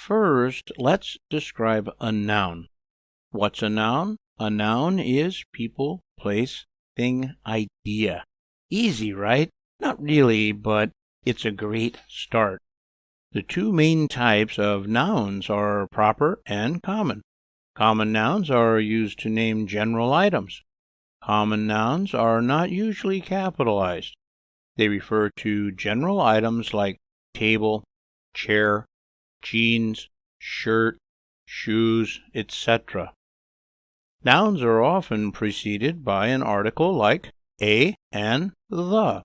First, let's describe a noun. What's a noun? A noun is people, place, thing, idea. Easy, right? Not really, but it's a great start. The two main types of nouns are proper and common. Common nouns are used to name general items. Common nouns are not usually capitalized. They refer to general items like table, chair, jeans, shirt, shoes, etc. Nouns are often preceded by an article like a and the.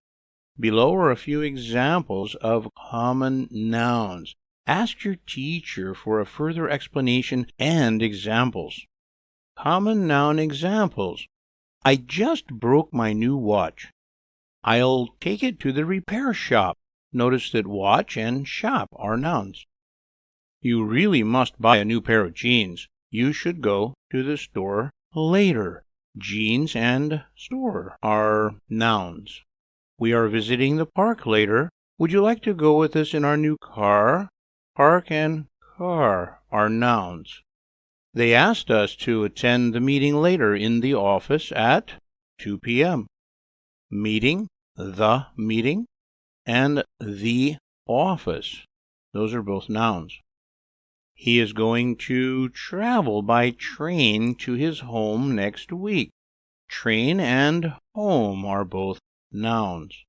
Below are a few examples of common nouns. Ask your teacher for a further explanation and examples. Common noun examples. I just broke my new watch. I'll take it to the repair shop. Notice that watch and shop are nouns. You really must buy a new pair of jeans. You should go to the store later. Jeans and store are nouns. We are visiting the park later. Would you like to go with us in our new car? Park and car are nouns. They asked us to attend the meeting later in the office at 2 p.m. Meeting, the meeting, and the office. Those are both nouns. He is going to travel by train to his home next week. Train and home are both nouns.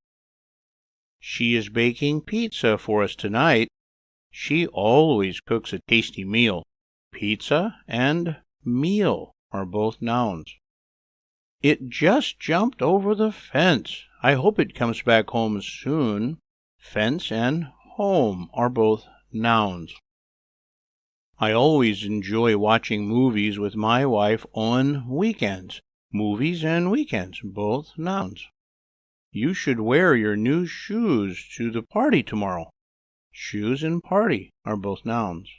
She is baking pizza for us tonight. She always cooks a tasty meal. Pizza and meal are both nouns. It just jumped over the fence. I hope it comes back home soon. Fence and home are both nouns. I always enjoy watching movies with my wife on weekends. Movies and weekends, both nouns. You should wear your new shoes to the party tomorrow. Shoes and party are both nouns.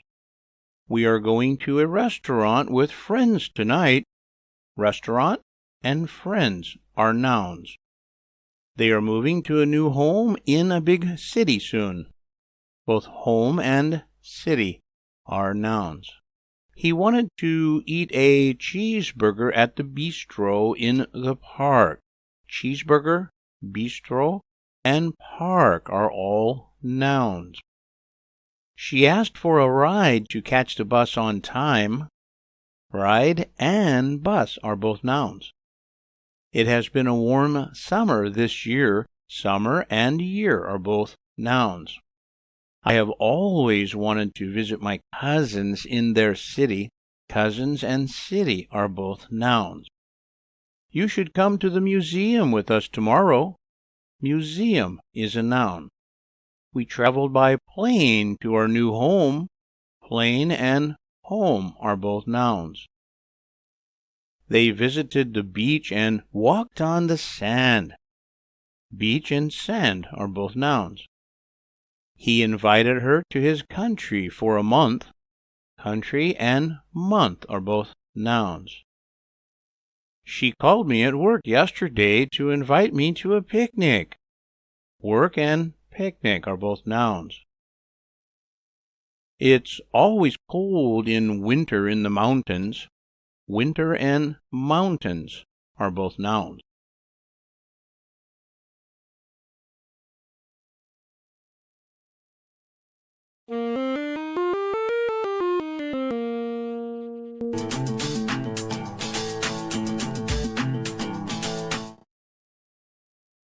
We are going to a restaurant with friends tonight. Restaurant and friends are nouns. They are moving to a new home in a big city soon. Both home and city are nouns. He wanted to eat a cheeseburger at the bistro in the park. Cheeseburger, bistro, and park are all nouns. She asked for a ride to catch the bus on time. Ride and bus are both nouns. It has been a warm summer this year. Summer and year are both nouns. I have always wanted to visit my cousins in their city. Cousins and city are both nouns. You should come to the museum with us tomorrow. Museum is a noun. We traveled by plane to our new home. Plane and home are both nouns. They visited the beach and walked on the sand. Beach and sand are both nouns. He invited her to his country for a month. Country and month are both nouns. She called me at work yesterday to invite me to a picnic. Work and picnic are both nouns. It's always cold in winter in the mountains. Winter and mountains are both nouns.